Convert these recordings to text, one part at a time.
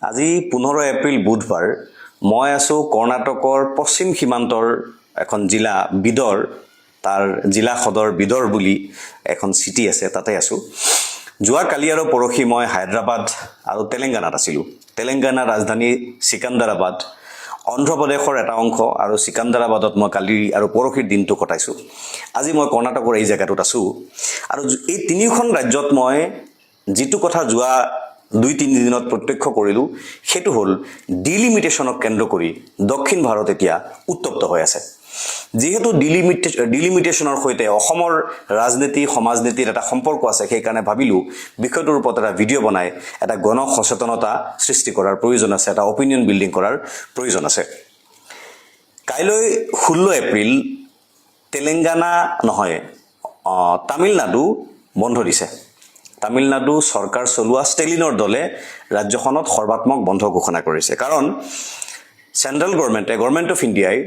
আজি 15 এপ্ৰিল বুধবাৰ মই আছো কৰ্ণাটকৰ পশ্চিম সীমান্তৰ এখন জিলা বিদৰ তাৰ জিলা সদৰ বিদৰ বুলি এখন সিটি আছে তাতে আছো যোৱা কালি আৰু পৰহি মই হায়দৰাবাদ আৰু তেলেংগানাত আছিলো তেলেংগানা ৰাজধানী সিকান্দাৰাবাদ অন্ধ্ৰপ্ৰদেশৰ এটা অংশ আৰু সিকান্দাৰাবাদত মই কালি আৰু পৰহিৰ দিনটো কটাইছো আজি মই কৰ্ণাটকৰ এই জায়গাটোত আছো আৰু এই তিনিখন ৰাজ্যত মই যেটো কথা যোৱা 2-3 দিনত প্ৰত্যক্ষ কৰিলো হেতু হল ডিলিমিটেশনক কেন্দ্ৰ কৰি দক্ষিণ ভাৰত এতিয়া উত্তপ্ত হৈ আছে যেহেতু ডিলিমিটেশনৰ হৈতে অসমৰ ৰাজনীতি সমাজনীতিৰ এটা সম্পৰ্ক আছে সেই কাৰণে ভাবিলো বিষয়টোৰ ওপৰত এটা ভিডিও বনাই এটা গণ সচেতনতা সৃষ্টি কৰাৰ প্ৰয়োজন আছে এটা অপিনিয়ন বিল্ডিং কৰাৰ প্ৰয়োজন আছে কাইলৈ 16 এপ্ৰিল তেলেংগানা নহয় তামিলনাডু বন্ধ দিছে তামিলনাডু সৰকাৰ চলোৱা ষ্টেলিনৰ দলে ৰাজ্যখনত সৰ্বাত্মক বন্ধ ঘোষণা কৰিছে কাৰণ সেন্ট্ৰেল গভৰ্নমেন্ট অফ ইণ্ডিয়াই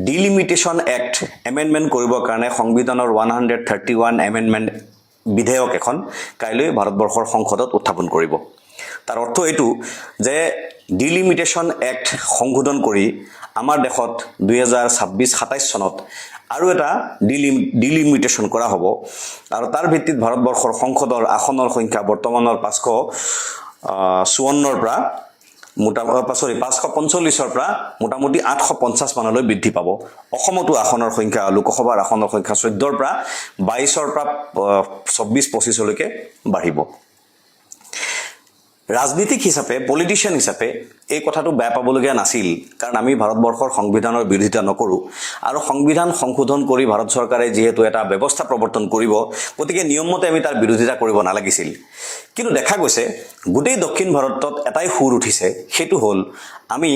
ডিলিমিটেশন এক্ট এমেন্ডমেন্ট কৰিবৰ কাৰণে সংবিধানৰ 131 এমেন্ডমেন্ট বিধেয়ক এখন কাইলৈ ভাৰতবৰ্ষৰ সংসদত উত্থাপন কৰিব তাৰ অৰ্থ এটো যে ডিলিমিটেশন এক্ট সংশোধন কৰি আমাৰ দেশত 2026-27 চনত আৰু এটা ডিলিমিটেশন কৰা হ'ব আৰু তাৰ ভিত্তিত ভাৰতবৰ্ষৰ সংসদৰ আসনৰ সংখ্যা বৰ্তমানৰ 554 পৰা মোটামুটি 545 পৰা মোটামুটি 850 মানলৈ বৃদ্ধি পাব অসমতো আসনৰ সংখ্যা লোকসভাৰ আসনৰ সংখ্যা 14 পৰা 22 পৰা 24-25 লৈকে বাঢ়িব ৰাজনীতিক হিচাপে পলিটিশিয়ান হিচাপে এই কথাটো বেয়া পাবলগীয়া নাছিল কাৰণ আমি ভাৰতবৰ্ষৰ সংবিধানৰ বিৰোধিতা নকৰো আৰু সংবিধান সংশোধন কৰি ভাৰত চৰকাৰে যেহেতু এটা ব্যৱস্থা প্ৰৱৰ্তন কৰিব গতিকে নিয়মমতে আমি তাৰ বিৰোধিতা কৰিব নালাগিছিল কিন্তু দেখা গৈছে গোটেই দক্ষিণ ভাৰতত এটাই সুৰ উঠিছে হেতু হল আমি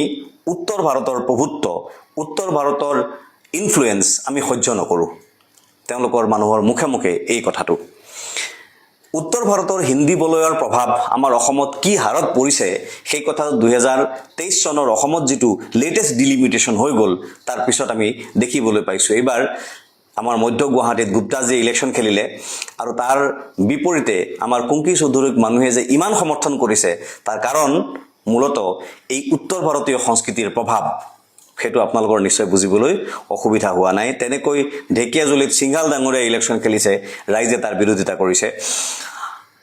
উত্তৰ ভাৰতৰ প্ৰভুত্ব উত্তৰ ভাৰতৰ ইনফ্লুয়েন্স আমি সহ্য নকৰো তেওঁলোকৰ মানুহৰ মুখে মুখে এই কথাটো উত্তৰ ভাৰতৰ হিন্দী বলয়ৰ প্ৰভাৱ আমাৰ অসমত কি হাৰত পৰিছে সেই কথা 2023 চনৰ অসমত যেটো লেটেষ্ট ডিলিমিটেশন হৈ গল তাৰ পিছত আমি দেখিবলৈ পাইছো এবাৰ আমাৰ মধ্য গুৱাহাটীত গুপ্তাজি ইলেকশন খেলিলে আৰু তাৰ বিপৰীতে আমাৰ কুংকি চৌধুৰীক মানুহে যে ইমান সমৰ্থন কৰিছে তাৰ কাৰণ মূলত এই উত্তৰ ভাৰতীয় সংস্কৃতিৰ প্ৰভাৱ হেতু আপোনালোকৰ নিশ্চয় বুজিবলৈ অসুবিধা হোৱা নাই তেনেকৈ ঢেকিয়াজুলিত সিংহাল ডাঙৰে ইলেকশন খেলিছে ৰাইজে তাৰ বিৰোধিতা কৰিছে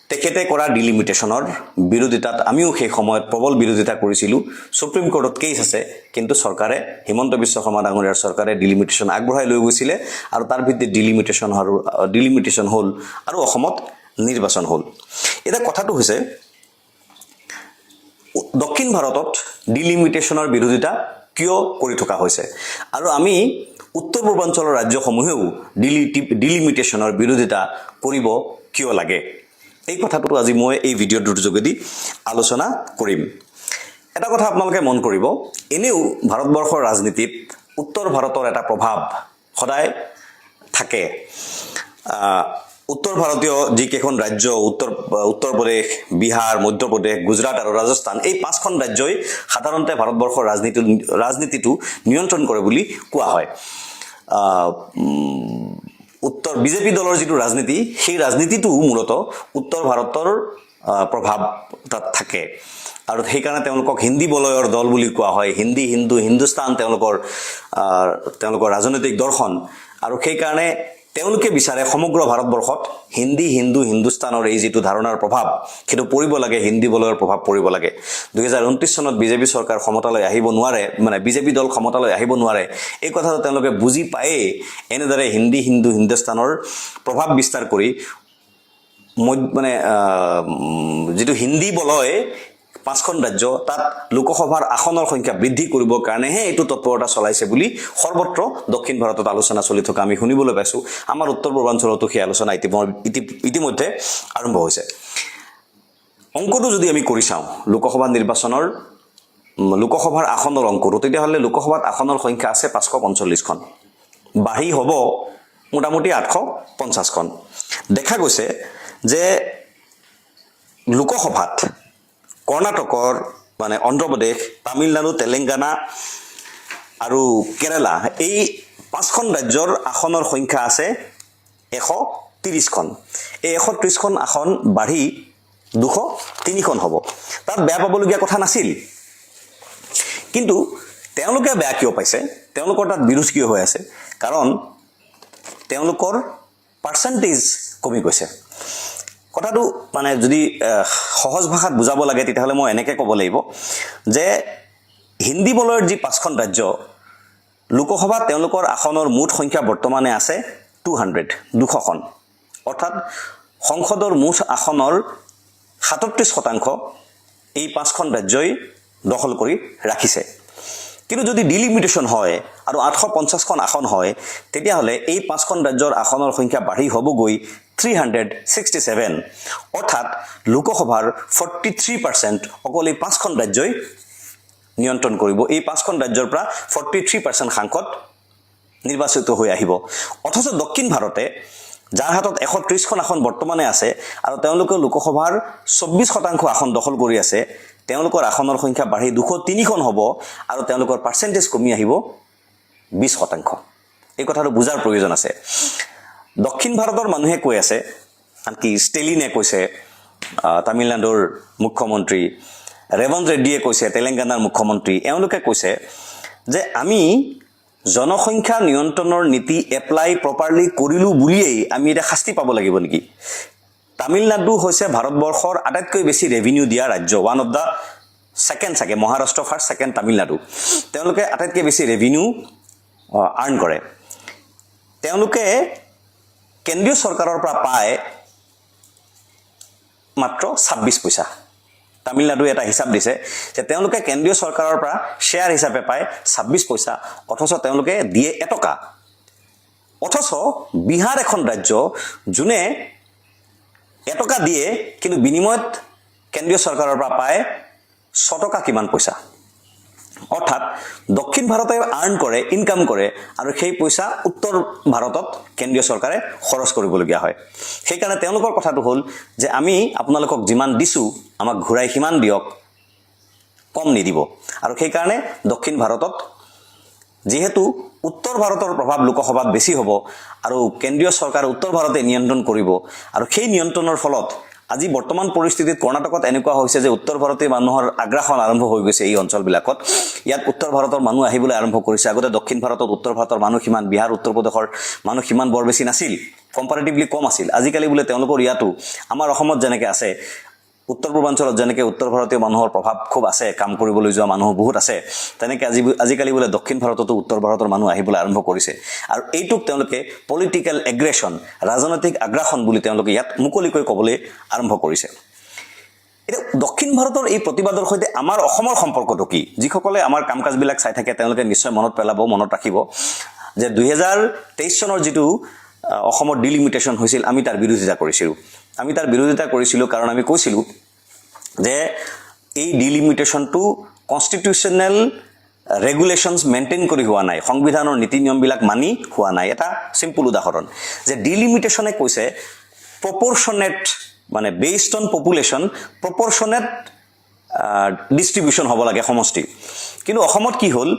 তেখেতে কৰা ডিলিমিটেশনৰ বিৰোধিতাত আমিও সেই সময়ত প্ৰবল বিৰোধিতা কৰিছিলো সুপ্ৰিম কোৰ্টত কেছ আছে কিন্তু চৰকাৰে হিমন্ত বিশ্ব শৰ্মা ডাঙৰীয়াৰ চৰকাৰে ডিলিমিটেশন আগবঢ়াই লৈ গৈছিলে আৰু তাৰ ভিত্তিত ডিলিমিটেশন হল আৰু অসমত নিৰ্বাচন হল এটা কথাটো হৈছে দক্ষিণ ভাৰতত ডিলিমিটেশনৰ বিৰোধিতা কিয় কৰি থকা হৈছে আৰু আমি উত্তৰ পূৰ্বাঞ্চলৰ ৰাজ্যসমূহেও ডিলিমিটেশনৰ বিৰোধিতা কৰিব কিয় লাগে এই কথাটো আজি মই এই ভিডিঅ'টোৰ যোগেদি আলোচনা কৰিম এটা কথা আপোনালোকে মন কৰিব এনেও ভাৰতবৰ্ষৰ ৰাজনীতিত উত্তৰ ভাৰতৰ এটা প্ৰভাৱ সদায় থাকে উত্তৰ ভাৰতীয় যি কেইখন ৰাজ্য উত্তৰ প্ৰদেশ বিহাৰ মধ্য প্ৰদেশ গুজৰাট আৰু ৰাজস্থান এই পাঁচখন ৰাজ্যই সাধাৰণতে ভাৰতবৰ্ষৰ ৰাজনীতিটো নিয়ন্ত্ৰণ কৰে বুলি কোৱা হয় উত্তৰ বিজেপি দলৰ যেটো ৰাজনীতি সেই ৰাজনীতিটো মূলত উত্তৰ ভাৰতৰ প্ৰভাৱ তাত থাকে আৰু সেই কাৰণে তেওঁলোকক হিন্দী বলয়ৰ দল বুলি কোৱা হয় হিন্দী হিন্দুস্তান তেওঁলোকৰ ৰাজনৈতিক দৰ্শন আৰু সেই কাৰণে তেওঁলোকে বিচাৰে সমগ্ৰ ভাৰতবৰ্ষত হিন্দী হিন্দুস্তানৰ এই যেটো ধাৰণাৰ প্ৰভাৱ হেতু পৰিব লাগে হিন্দী বলয়ৰ প্ৰভাৱ পৰিব লাগে 2029 চনত বিজেপি চৰকাৰ ক্ষমতালৈ আহিব নোৱাৰে মানে বিজেপি দল ক্ষমতালৈ আহিব নোৱাৰে এই কথাটো তেওঁলোকে বুজি পায় এনেদৰে হিন্দী হিন্দুস্তানৰ প্ৰভাৱ বিস্তাৰ কৰি মানে যেটো হিন্দী বলয় পাঁচখন ৰাজ্য তাত লোকসভাৰ আসনৰ সংখ্যা বৃদ্ধি কৰিবৰ কাৰণেহে এটো তৎপৰতা চলাইছে বুলি সৰ্বত্ৰ দক্ষিণ ভাৰতত আলোচনা চলি থকা আমি শুনিবলৈ পাইছো আমাৰ উত্তৰ পূৰ্বাঞ্চলতো সেই আলোচনা ইতিমধ্যে আৰম্ভ হৈছে অংকটো যদি আমি কৰি চাওঁ লোকসভা নিৰ্বাচনৰ লোকসভাৰ আসনৰ অংকটো তেতিয়াহলে লোকসভাত আসনৰ সংখ্যা আছে 545 খন বাঢ়ি হ'ব মোটামুটি 850 খন দেখা গৈছে যে লোকসভাত কৰ্ণাটকৰ মানে অন্ধ্ৰপ্ৰদেশ তামিলনাডু তেলেংগানা আৰু কেৰালা এই পাঁচখন ৰাজ্যৰ আসনৰ সংখ্যা আছে 130 খন এই 130 খন আসন বাঢ়ি 203খন হ'ব তাত বেয়া পাবলগীয়া কথা নাছিল কিন্তু তেওঁলোকে বেয়া কিয় পাইছে তেওঁলোকৰ তাত বিৰোধ কিয় হৈ আছে কাৰণ তেওঁলোকৰ পাৰ্চেন্টেজ কমি গৈছে কথাটো মানে যদি সহজ ভাষাত বুজাব লাগে তেতিয়াহলে মই এনেকৈ ক'ব লাগিব যে হিন্দী বলয়ৰ যি 5খন ৰাজ্য লোকসভা তেওঁলোকৰ আসনৰ মুঠ সংখ্যা বৰ্তমানে আছে 200খন অৰ্থাৎ সংসদৰ মুঠ আসনৰ 37% এই 5খন ৰাজ্যই দখল কৰি ৰাখিছে কিন্তু যদি ডিলিমিটেশন হয় আৰু 850খন আসন হয় তেতিয়াহলে এই 5খন ৰাজ্যৰ আসনৰ সংখ্যা বাঢ়ি হ'বগৈ 367 অৰ্থাৎ লোকসভাৰ 43% অকল এই 5খন ৰাজ্যই নিয়ন্ত্ৰণ কৰিব এই 5খন ৰাজ্যৰ পৰা 43% সাংসদ নিৰ্বাচিত হৈ আহিব অথচ দক্ষিণ ভাৰতে যাৰ হাতত 130খন আসন বৰ্তমানে আছে আৰু তেওঁলোকে লোকসভাৰ 24% আসন দখল কৰি আছে তেওঁলোকৰ আসনৰ সংখ্যা বাঢ়ি 203খন হ'ব আৰু তেওঁলোকৰ পাৰ্চেন্টেজ কমি আহিব 20% এই কথাটো বুজাৰ প্ৰয়োজন আছে দক্ষিণ ভাৰতৰ মানুহে কৈ আছে আনকি ষ্টেলিনে কৈছে তামিলনাডুৰ মুখ্যমন্ত্ৰী ৰেৱন্ত ৰেড্ডিয়ে কৈছে তেলেংগানাৰ মুখ্যমন্ত্ৰী এওঁলোকে কৈছে যে আমি জনসংখ্যা নিয়ন্ত্ৰণৰ নীতি এপ্লাই প্ৰপাৰলি কৰিলো বুলিয়েই আমি এটা শাস্তি পাব লাগিব নেকি তামিলনাডু হৈছে ভাৰতবৰ্ষৰ আটাইতকৈ বেছি ৰেভিনিউ দিয়া ৰাজ্য ওৱান অফ দা সেকেন্ড সাকে মহাৰাষ্ট্ৰ ফাৰ্ষ্ট সেকেন্ড তামিলনাডু তেওঁলোকে আটাইতকৈ বেছি ৰেভিনিউ আৰ্ন কৰে তেওঁলোকে কেন্দ্ৰীয় চৰকাৰৰ পৰা পায় মাত্ৰ 26 পইচা তামিলনাডু এটা হিসাব দিছে যে তেওঁলোকে কেন্দ্ৰীয় চৰকাৰৰ পৰা শেয়াৰ হিচাপে পায় 26 পইচা অথচ তেওঁলোকে দিয়ে এটকা অথচ বিহাৰ এখন ৰাজ্য যোনে এটকা দিয়ে কিন্তু বিনিময়ত কেন্দ্ৰীয় চৰকাৰৰ পৰা পায় 6 টকা কিমান পইচা অৰ্থাৎ দক্ষিণ ভাৰতে আৰ্ন কৰে ইনকাম কৰে আৰু সেই পইচা উত্তৰ ভাৰতত কেন্দ্ৰীয় চৰকাৰে খৰচ কৰিবলগীয়া হয় সেই কাৰণে তেওঁলোকৰ কথাটো হ'ল যে আমি আপোনালোকক যিমান দিছো আমাক ঘূৰাই কিমান দিয়ক কম নিদিব আৰু সেই কাৰণে দক্ষিণ ভাৰতত যেহেতু উত্তৰ ভাৰতৰ প্ৰভাৱ লোকসভাত বেছি হ'ব আৰু কেন্দ্ৰীয় চৰকাৰ উত্তৰ ভাৰতে নিয়ন্ত্ৰণ কৰিব আৰু সেই নিয়ন্ত্ৰণৰ ফলত আজি বৰ্তমান পৰিস্থিতিত কৰ্ণাটকত এনেকুৱা হৈছে যে উত্তৰ ভাৰতীয় মানুহৰ আগ্ৰাসন আৰম্ভ হৈ গৈছে এই অঞ্চলবিলাকত ইয়াত উত্তৰ ভাৰতৰ মানুহ আহিবলৈ আৰম্ভ কৰিছে আগতে দক্ষিণ ভাৰতত উত্তৰ ভাৰতৰ মানুহ কিমান বিহাৰ উত্তৰ প্ৰদেশৰ মানুহ কিমান বৰ বেছি নাছিল কম্পাৰেটিভলি কম আছিল আজিকালি বোলে তেওঁলোকৰ ইয়াতো আমাৰ অসমত যেনেকৈ আছে উত্তৰ পূৰ্বাঞ্চলত যেনেকৈ উত্তৰ ভাৰতীয় মানুহৰ প্ৰভাৱ খুব আছে কাম কৰিবলৈ যোৱা মানুহ বহুত আছে তেনেকৈ আজিকালি বোলে দক্ষিণ ভাৰততো উত্তৰ ভাৰতৰ মানুহ আহিবলৈ আৰম্ভ কৰিছে আৰু এইটোক তেওঁলোকে পলিটিক্যাল এগ্ৰেছন ৰাজনৈতিক আগ্ৰাসন বুলি তেওঁলোকে ইয়াত মুকলিকৈ ক'বলৈ আৰম্ভ কৰিছে এটা দক্ষিণ ভাৰতৰ এই প্ৰতিবাদৰ সৈতে আমাৰ অসমৰ সম্পৰ্কটো কি যিসকলে আমাৰ কামকাজবিলাক চাই থাকে তেওঁলোকে নিশ্চয় মনত পেলাব মনত ৰাখিব যে 2023 চনৰ যেটো অসমৰ ডিলিমিটেশন হৈছিল আমি তাৰ বিৰোধিতা কৰিছিলো কাৰণ আমি কৈছিলো যে এই ডিলিমিটেশনটো কনস্টিটিউশনাল ৰেগুলেশনস মেইনটেইন কৰি হোৱা নাই সংবিধানৰ নীতি নিয়মবিলাক মানি হোৱা নাই এটা সিম্পল উদাহৰণ যে ডিলিমিটেশনে কৈছে প্ৰপৰচনেট মানে বেসড অন পপুলেশন প্ৰপৰচনেট ডিস্ট্ৰিবিউশন হ'ব লাগে সমষ্টি কিন্তু অসমত কি হ'ল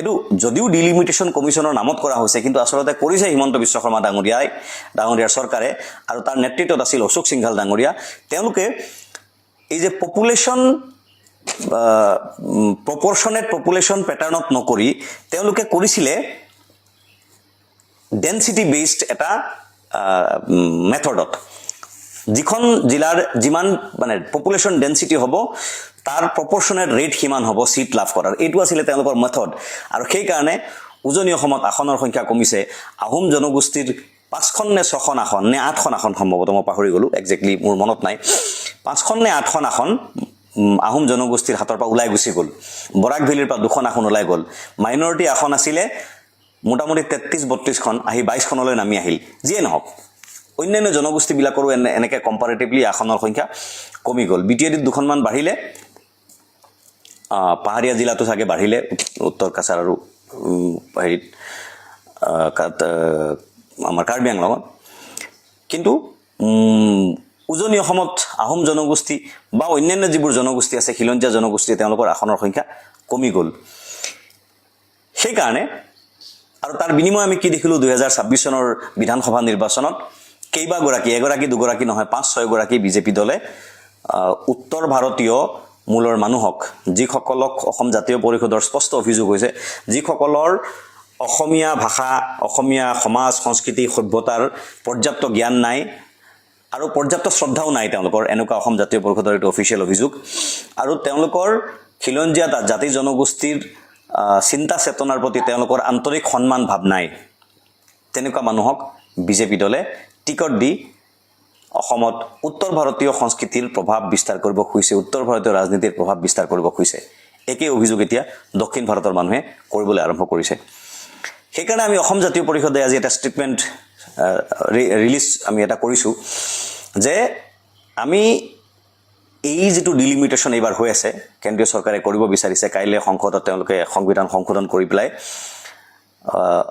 এটো যদিও ডিলিমিটেশন কমিশনৰ নামত কৰা হৈছে কিন্তু আসলতে কৰিছে হিমন্ত বিশ্ব শৰ্মা ডাঙৰীয়াৰ চৰকাৰে আৰু তাৰ নেতৃত্বত আছিল অশোক সিংঘাল ডাঙৰীয়া তেওঁলোকে এই যে পপুলেশন প্ৰপৰচনেট পপুলেশন প্যাটাৰ্নত নকৰি তেওঁলোকে কৰিছিলে ডেন্সিটি বেসড এটা মেথডত যিখন জিলাৰ যিমান মানে পপুলেশন ডেন্সিটি হ'ব তাৰ প্ৰপৰচনেট ৰেট কিমান হ'ব সিট লাভ কৰাৰ এইটো আছিল তেওঁলোকৰ মেথড আৰু সেই কাৰণে উজনি অসমত আসনৰ সংখ্যা কমিছে আহোম জনগোষ্ঠীৰ 5খন নে 6খন আসন নে 8খন আসন সম্ভৱত মই পাহৰি গলো এক্স্যাক্টলি মোৰ মনত নাই 5খন নে 8খন আসন আহোম জনগোষ্ঠীৰ হাতৰ পৰা ওলাই গুচি গল বৰাক ভেলীৰ পৰা 2খন আসন ওলাই গল মাইনৰিটি আসন আছিলে মোটামুটি 33-32খন আহি 22খনলৈ নামি আহিল যিয়ে নহওক অন্যান্য জনগোষ্ঠী বিলাকৰো এনেকৈ কম্পাৰেটিভলি আসনৰ সংখ্যা কমি গল বিটিএডিত 2খনমান বাঢ়িলে পাহাৰীয়া জিলাটো সাকে বাঢ়িলে উত্তৰ কাছাৰ আৰু হেৰিত আমাৰ কাৰ্বি আংলঙত কিন্তু উজনি অসমত আহোম জনগোষ্ঠী বা অন্যান্য যিবোৰ জনগোষ্ঠী আছে খিলঞ্জীয়া জনগোষ্ঠী তেওঁলোকৰ আসনৰ সংখ্যা কমি গল সেই কাৰণে আৰু তাৰ বিনিময় আমি কি দেখিলো 2026 চনৰ বিধানসভা নিৰ্বাচনত কেইবাগৰাকী এগৰাকী দুগৰাকী নহয় 5-6 গৰাকী বিজেপি দলে উত্তৰ ভাৰতীয় মূলৰ মানুহক যিসকলক অসম জাতীয় পৰিষদৰ স্পষ্ট অভিযোগ হৈছে যিসকলৰ অসমীয়া ভাষা অসমীয়া সমাজ সংস্কৃতি সভ্যতাৰ পৰ্যাপ্ত জ্ঞান নাই আৰু পৰ্যাপ্ত শ্ৰদ্ধাও নাই তেওঁলোকৰ এনেকুৱা অসম জাতীয় পৰিষদৰ এইটো অফিচিয়েল অভিযোগ আৰু তেওঁলোকৰ খিলঞ্জীয়া জাতি জনগোষ্ঠীৰ চিন্তা চেতনাৰ প্ৰতি তেওঁলোকৰ আন্তৰিক সন্মান ভাৱ নাই তেনেকুৱা মানুহক বিজেপি দলে টিকট দি অসমত উত্তৰ ভাৰতীয় সংস্কৃতিৰ প্ৰভাৱ বিস্তাৰ কৰিব খুজিছে উত্তৰ ভাৰতীয় ৰাজনীতিৰ প্ৰভাৱ বিস্তাৰ কৰিব খুজিছে একে অভিযোগ এতিয়া দক্ষিণ ভাৰতৰ মানুহে কৰিবলৈ আৰম্ভ কৰিছে সেইকাৰণে আমি অসম জাতীয় পৰিষদে আজি এটা ষ্টেটমেণ্ট ৰিলিজ আমি এটা কৰিছোঁ যে আমি এই যেটো ডিলিমিটেশন এবাৰ হৈ আছে কেন্দ্ৰীয় চৰকাৰে কৰিব বিচাৰিছে কাইলে সংসদত তেওঁলোকে সংবিধান সংশোধন কৰি পেলাই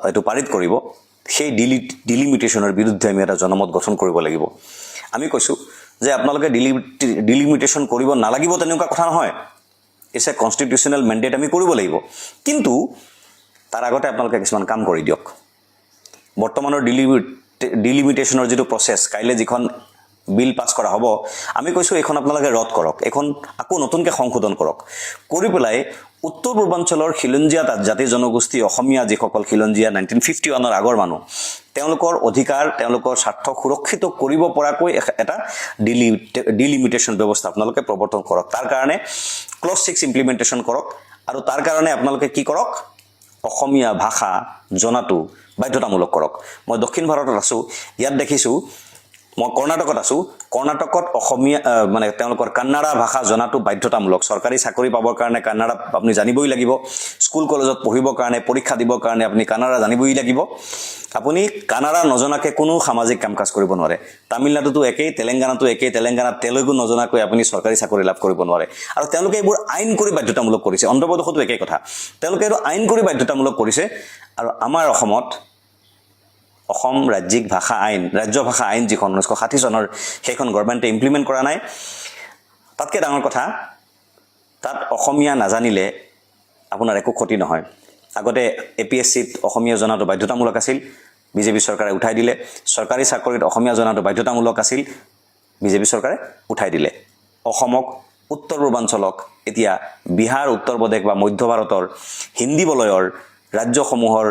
এটো পাৰিত কৰিব সেই ডিলিমিটেশনৰ বিৰুদ্ধে আমি এটা জনমত গঠন কৰিব লাগিব আমি কৈছো যে আপোনালোকে ডিলিমিটেশন কৰিব নালাগিব তেনেকুৱা কথা নহয় ইটস এ কনস্টিটিউশনাল মেন্ডেট আমি কৰিব লাগিব কিন্তু তাৰ আগতে আপোনালোকে কিছুমান কাম কৰি দিয়ক বৰ্তমানৰ ডিলিমিটেশনৰ যেটো প্ৰসেস কাইলে যিখন বিল পাস কৰা হ'ব আমি কৈছো এখন আপোনালোকে ৰদ কৰক এখন আকৌ নতুনকৈ সংশোধন কৰক কৰি পেলাই উত্তৰ পূৰ্বাঞ্চলৰ খিলঞ্জীয়া জাতি জনগোষ্ঠী অসমীয়া যিসকল খিলঞ্জীয়া 1951 ৰ আগৰ মানুহ তেওঁলোকৰ অধিকাৰ তেওঁলোকৰ স্বাৰ্থ সুৰক্ষিত কৰিব পৰাকৈ এটা ডিলিমিটেশন ব্যৱস্থা আপোনালোকে প্ৰৱৰ্তন কৰক তাৰ কাৰণে ক্লজ 6 ইমপ্লিমেন্টেশন কৰক আৰু তাৰ কাৰণে আপোনালোকে কি কৰক অসমীয়া ভাষা জনাটো বাধ্যতামূলক কৰক মই দক্ষিণ ভাৰতত আছো ইয়াত দেখিছো মই কৰ্ণাটকত আছো কৰ্ণাটকত অসমীয়া মানে তেওঁলোকৰ কান্নাড়া ভাষা জনাটো বাধ্যতামূলক সৰকাৰি চাকৰি পাবৰ কাৰণে কান্নাড়া আপুনি জানিবই লাগিব স্কুল কলেজত পঢ়িবৰ কাৰণে পৰীক্ষা দিবৰ কাৰণে আপুনি কান্নাড়া জানিবই লাগিব আপুনি কান্নাড়া নজনাকে কোনো সামাজিক কামকাজ কৰিব নোৱাৰে তামিলনাডুতো একেই তেলেংগানাতো একেই তেলেংগানাত তেলেগু নজনাকৈ আপুনি সৰকাৰি চাকৰি লাভ কৰিব নোৱাৰে আৰু তেওঁলোকে এইবোৰ আইন কৰি বাধ্যতামূলক কৰিছে অন্ধ্ৰপ্ৰদেশতো একেই কথা তেওঁলোকে এইটো আইন কৰি বাধ্যতামূলক কৰিছে আৰু আমাৰ অসমত অসম ৰাজ্যিক ভাষা আইন ৰাজ্য ভাষা আইন যিখন 1960 চনৰ সেইখন গভৰ্ণমেণ্টে ইমপ্লিমেন্ট কৰা নাই তাতকে ডাঙৰ কথা তাত অসমীয়া নাজানিলে আপোনাৰ একো ক্ষতি নহয় আগতে এপিএসসিত অসমীয়া জনাটো বাধ্যতামূলক আছিল বিজেপি চৰকাৰে উঠাই দিলে সৰকাৰি চাকৰিত অসমীয়া জনাটো বাধ্যতামূলক আছিল বিজেপি চৰকাৰে উঠাই দিলে অসমক উত্তৰ পূৰ্বাঞ্চলক এতিয়া বিহাৰ উত্তৰ প্ৰদেশ বা মধ্য ভাৰতৰ হিন্দী বলয়ৰ ৰাজ্যসমূহৰ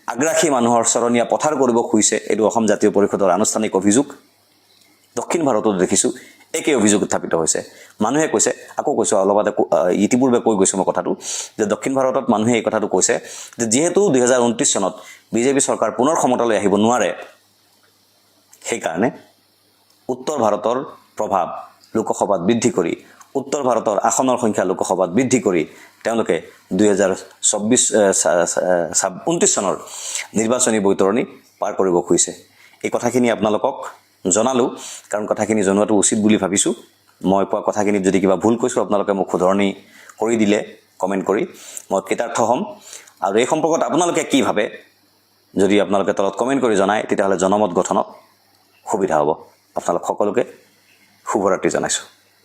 আগ্ৰাসী মানুহৰ চৰণীয়া পথাৰ কৰিব খুজিছে এটো অসম জাতীয় পৰিষদৰ আনুষ্ঠানিক অভিযোগ দক্ষিণ ভাৰতত দেখিছো একে অভিযোগ উত্থাপিত হৈছে মানুহে কৈছে আকৌ কৈছো অলপতে ইতিপূৰ্বে কৈ গৈছো মই কথাটো যে দক্ষিণ ভাৰতত মানুহে এই কথাটো কৈছে যে যেহেতু 2029 চনত বিজেপি চৰকাৰ পুনৰ ক্ষমতালৈ আহিব নোৱাৰে সেই কাৰণে উত্তৰ ভাৰতৰ প্ৰভাৱ লোকসভাত বৃদ্ধি কৰি উত্তৰ ভাৰতৰ আসনৰ সংখ্যা লোকসভাত বৃদ্ধি কৰি তেওঁলোকে 2029 চনৰ নিৰ্বাচনী বৈতৰণি পাৰ কৰিব খুজিছে এই কথাখিনি আপোনালোকক জনালো কাৰণ কথাখিনি জনোৱাটো উচিত বুলি ভাবিছো মই কোৱা কথাখিনি যদি কিবা ভুল কৈছো আপোনালোকে মোক শুধৰণি কৰি দিলে কমেন্ট কৰি মই কৃতাৰ্থ হ'ম আৰু এই সম্পৰ্কত আপোনালোকে কি ভাবে যদি আপোনালোকে তলত কমেন্ট কৰি জনায় তেতিয়াহলে জনমত গঠনত সুবিধা হ'ব আপোনালোক সকলোকে শুভৰাত্ৰি জনাইছো